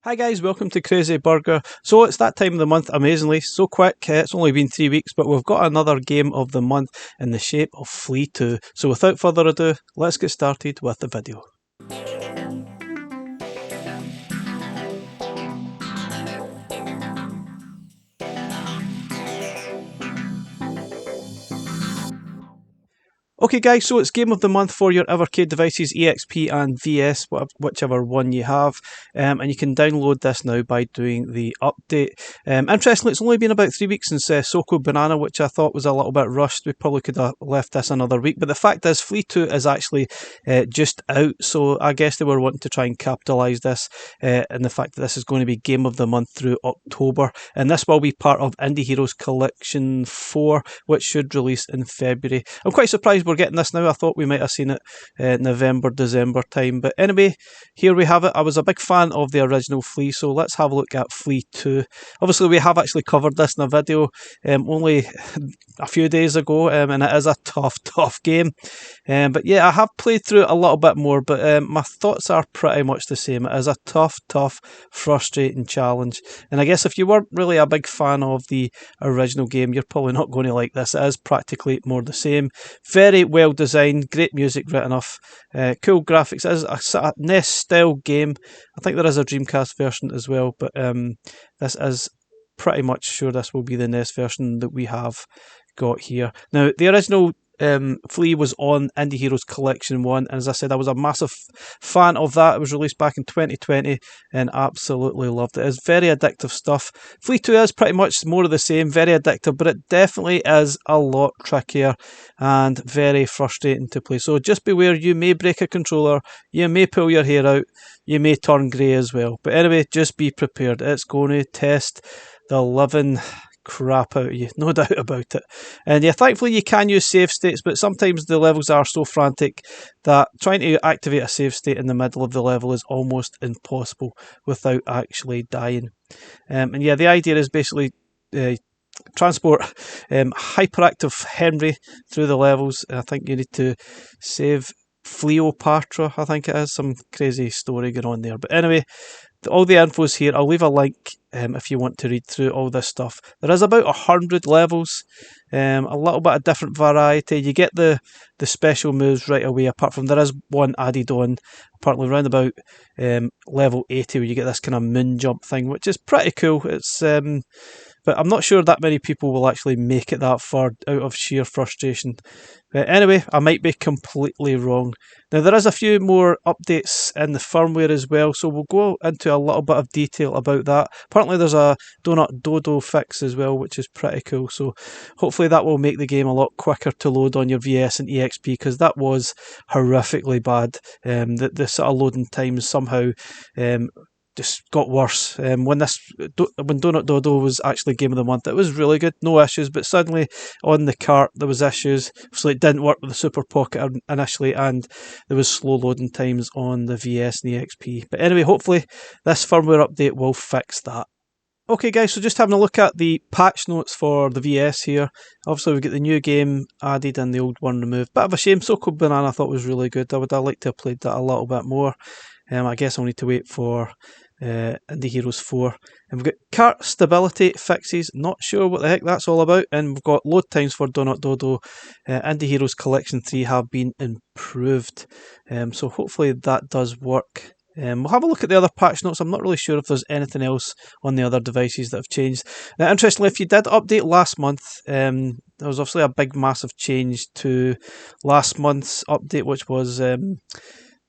Hi guys, welcome to Crazy Burger. So it's that time of the month, amazingly, so quick, it's only been 3 weeks, but we've got another game of the month in the shape of Flea 2. So without further ado, let's get started with the video. Okay guys, so it's game of the month for your Evercade devices, EXP and VS, whichever one you have, and you can download this now by doing the update. Interestingly, it's only been about 3 weeks since Soko Banana, which I thought was a little bit rushed. We probably could have left this another week, but the fact is Flea 2 is actually just out, so I guess they were wanting to try and capitalise this, and the fact that this is going to be game of the month through October, and this will be part of Indie Heroes Collection 4, which should release in February. I'm quite surprised we're getting this now. I thought we might have seen it November, December time. But anyway, here we have it. I was a big fan of the original Flea, so let's have a look at Flea 2. Obviously, we have actually covered this in a video only a few days ago, and it is a tough game. But yeah, I have played through it a little bit more, but my thoughts are pretty much the same. It is a tough, frustrating challenge. And I guess if you weren't really a big fan of the original game, you're probably not going to like this. It is practically more the same. Very well designed, great music written off, cool graphics. It is a NES style game. I think there is a Dreamcast version as well, but this is pretty much sure this will be the NES version that we have got here. Now, the original Flea was on Indie Heroes Collection 1, and as I said, I was a massive fan of that. It was released back in 2020 and absolutely loved it. It's very addictive stuff. Flea 2 is pretty much more of the same, very addictive, but it definitely is a lot trickier and very frustrating to play. So just beware, you may break a controller, you may pull your hair out, you may turn grey as well. But anyway, just be prepared. It's going to test the living crap out of you, no doubt about it. And yeah, thankfully you can use save states, but sometimes the levels are so frantic that trying to activate a save state in the middle of the level is almost impossible without actually dying. And yeah, the idea is basically transport hyperactive Henry through the levels. I think you need to save Cleopatra, I think it is, some crazy story going on there. But anyway, all the info's here. I'll leave a link if you want to read through all this stuff. There is about 100 levels, a little bit of different variety. You get the special moves right away, apart from there is one added on, apparently around about level 80, where you get this kind of moon jump thing, which is pretty cool. It's but I'm not sure that many people will actually make it that far out of sheer frustration. But anyway, I might be completely wrong. Now, there is a few more updates in the firmware as well, so we'll go into a little bit of detail about that. Apparently there's a Donut Dodo fix as well, which is pretty cool, so hopefully that will make the game a lot quicker to load on your VS and EXP, because that was horrifically bad. The sort of loading times somehow just got worse. When Donut Dodo was actually game of the month, it was really good, no issues, but suddenly on the cart there was issues, so it didn't work with the Super Pocket initially, and there was slow loading times on the VS and the EXP. But anyway, hopefully this firmware update will fix that. Okay guys, so just having a look at the patch notes for the VS here. Obviously we've got the new game added and the old one removed. Bit of a shame, Soko Banana I thought was really good. I would have liked to have played that a little bit more. I guess I'll need to wait for Indie Heroes 4. And we've got cart stability fixes, not sure what the heck that's all about. And we've got load times for Donut Dodo. Indie Heroes Collection 3 have been improved. So hopefully that does work. We'll have a look at the other patch notes. I'm not really sure if there's anything else on the other devices that have changed. Interestingly, if you did update last month, there was obviously a big massive change to last month's update, which was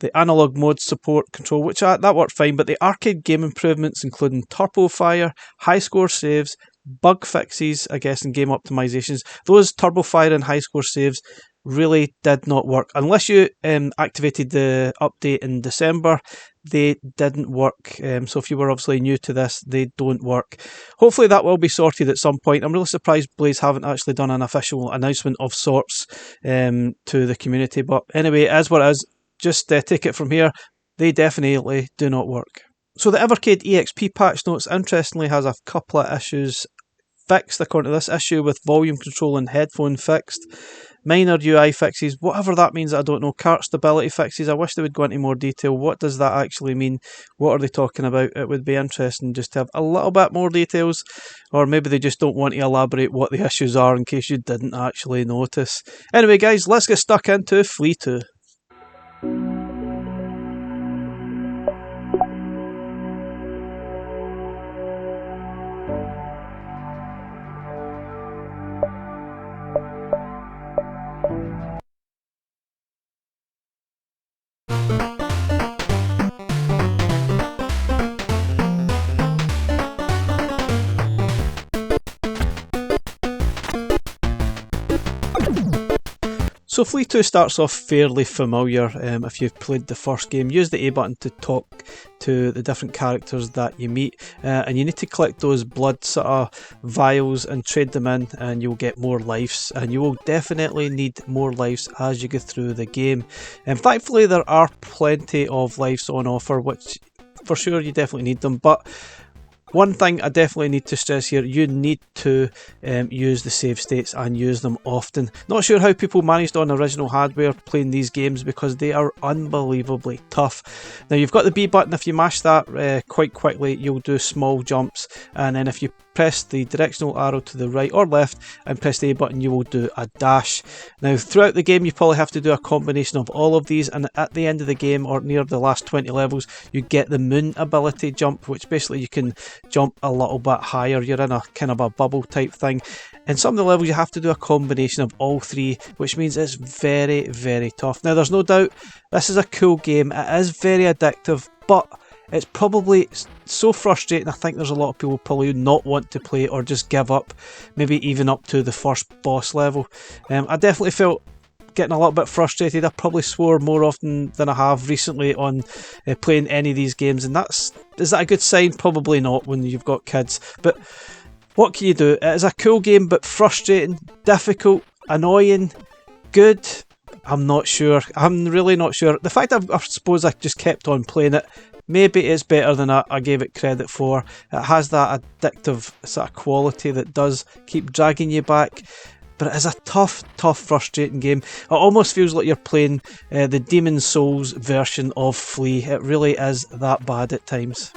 the analog mode support control, which that worked fine, but the arcade game improvements, including turbo fire, high score saves, bug fixes, I guess, and game optimizations, those turbo fire and high score saves really did not work. Unless you activated the update in December, they didn't work. So if you were obviously new to this, they don't work. Hopefully that will be sorted at some point. I'm really surprised Blaze haven't actually done an official announcement of sorts to the community. But anyway, it is what it is. Just take it from here. They definitely do not work. So the Evercade EXP patch notes, interestingly, has a couple of issues fixed according to this. Issue with volume control and headphone fixed. minor UI fixes, whatever that means, I don't know. Cart stability fixes, I wish they would go into more detail. What does that actually mean? What are they talking about? It would be interesting just to have a little bit more details, or maybe they just don't want to elaborate what the issues are in case you didn't actually notice. Anyway guys, let's get stuck into Flea 2. So Flea 2 starts off fairly familiar. If you've played the first game, use the A button to talk to the different characters that you meet, and you need to collect those blood sort of vials and trade them in, and you'll get more lives, and you will definitely need more lives as you go through the game. And thankfully there are plenty of lives on offer, which for sure you definitely need them, but one thing I definitely need to stress here, you need to use the save states and use them often. Not sure how people managed on original hardware playing these games because they are unbelievably tough. Now you've got the B button, if you mash that quite quickly you'll do small jumps, and then if you press the directional arrow to the right or left and press the A button you will do a dash. Now throughout the game you probably have to do a combination of all of these, and at the end of the game or near the last 20 levels you get the moon ability jump, which basically you can jump a little bit higher. You're in a kind of a bubble type thing. In some of the levels you have to do a combination of all three, which means it's very, very tough. Now there's no doubt this is a cool game, it is very addictive, but it's probably so frustrating. I think there's a lot of people probably not want to play or just give up, maybe even up to the first boss level. I definitely felt getting a little bit frustrated. I probably swore more often than I have recently on playing any of these games, and is that a good sign? Probably not when you've got kids, but what can you do? It is a cool game, but frustrating, difficult, annoying, good. I'm not sure. I'm really not sure. The fact I suppose I just kept on playing it, maybe it's better than I gave it credit for. It has that addictive sort of quality that does keep dragging you back. But it is a tough, frustrating game. It almost feels like you're playing the Demon Souls version of Flea. It really is that bad at times.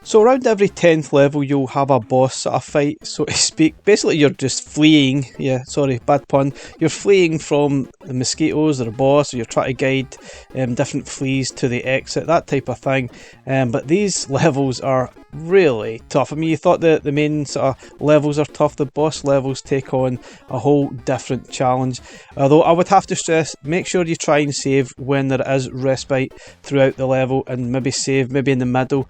So around every 10th level you'll have a boss sort of fight, so to speak. Basically you're just fleeing, bad pun, you're fleeing from the mosquitoes or a boss, or you're trying to guide different fleas to the exit, that type of thing. But these levels are really tough. I mean, you thought the main sort of levels are tough, the boss levels take on a whole different challenge. Although I would have to stress, make sure you try and save when there is respite throughout the level, and maybe save maybe in the middle.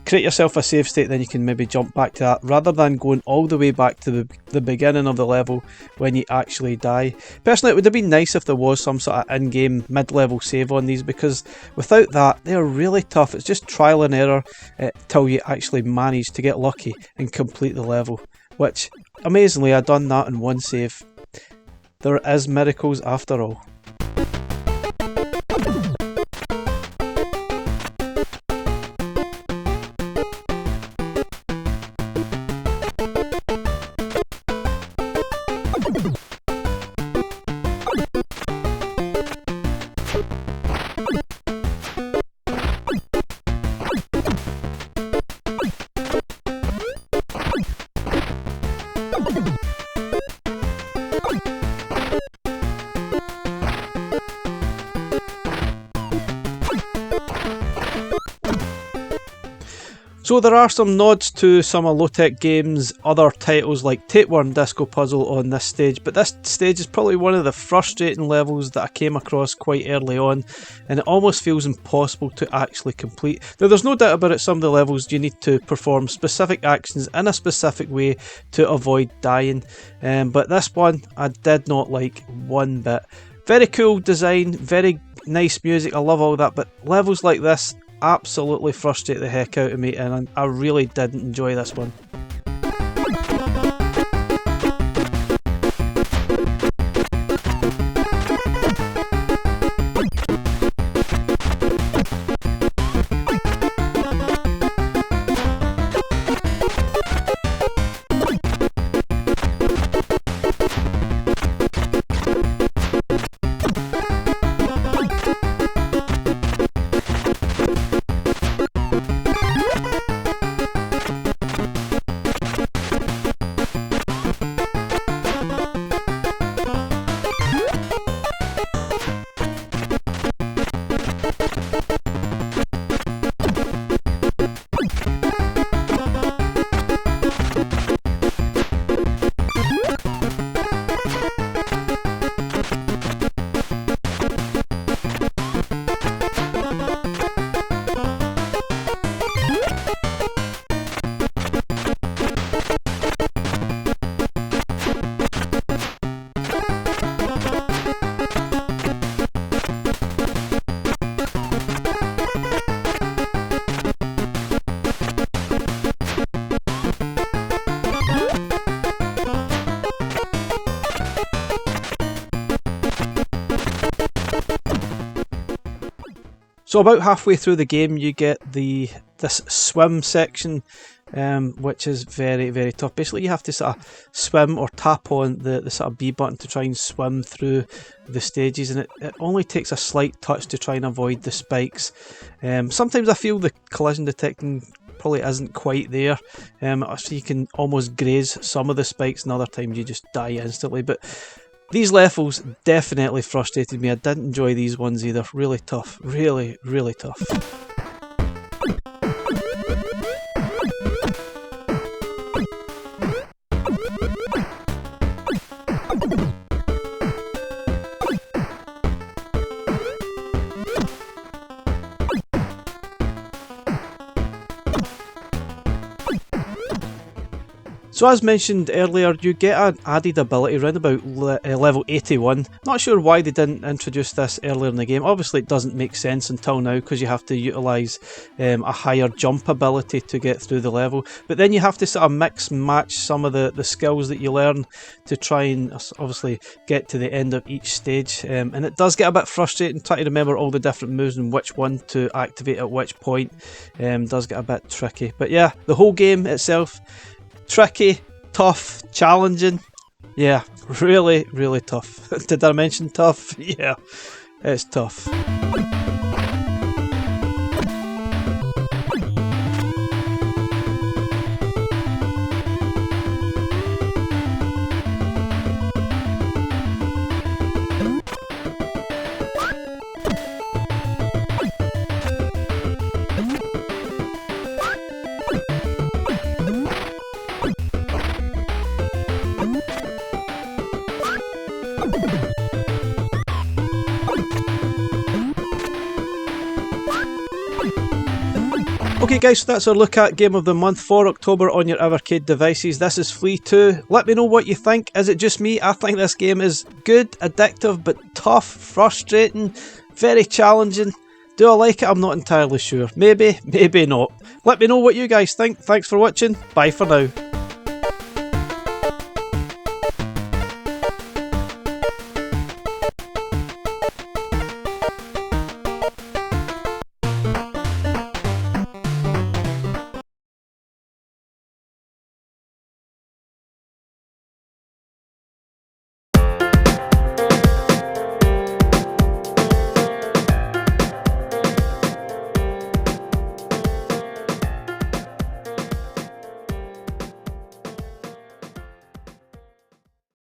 create yourself a save state, then you can maybe jump back to that rather than going all the way back to the beginning of the level when you actually die. Personally, it would have been nice if there was some sort of in-game mid-level save on these, because without that they are really tough. It's just trial and error till you actually manage to get lucky and complete the level, which amazingly I done that in one save. There is miracles after all. So there are some nods to some of Low-Tech Games' other titles like Tapeworm Disco Puzzle on this stage, but this stage is probably one of the frustrating levels that I came across quite early on, and it almost feels impossible to actually complete. Now there's no doubt about it, some of the levels you need to perform specific actions in a specific way to avoid dying, but this one I did not like one bit. Very cool design, very nice music, I love all that, but levels like this absolutely frustrate the heck out of me, and I really didn't enjoy this one. So about halfway through the game you get this swim section, which is very, very tough. Basically you have to sort of swim or tap on the sort of B button to try and swim through the stages, and it only takes a slight touch to try and avoid the spikes. Sometimes I feel the collision detecting probably isn't quite there, so you can almost graze some of the spikes, and other times you just die instantly. But these levels definitely frustrated me. I didn't enjoy these ones either. Really tough. Really, really tough. So as mentioned earlier, you get an added ability around about level 81. Not sure why they didn't introduce this earlier in the game. Obviously it doesn't make sense until now because you have to utilise a higher jump ability to get through the level. But then you have to sort of mix and match some of the skills that you learn to try and obviously get to the end of each stage. And it does get a bit frustrating trying to remember all the different moves and which one to activate at which point. Does get a bit tricky. But yeah, the whole game itself, tricky, tough, challenging. Yeah, really, really tough. Did I mention tough? Yeah, it's tough. Okay guys, so that's our look at Game of the Month for October on your Evercade devices. This is Flea 2. Let me know what you think. Is it just me? I think this game is good, addictive, but tough, frustrating, very challenging. Do I like it? I'm not entirely sure. Maybe, maybe not. Let me know what you guys think. Thanks for watching. Bye for now.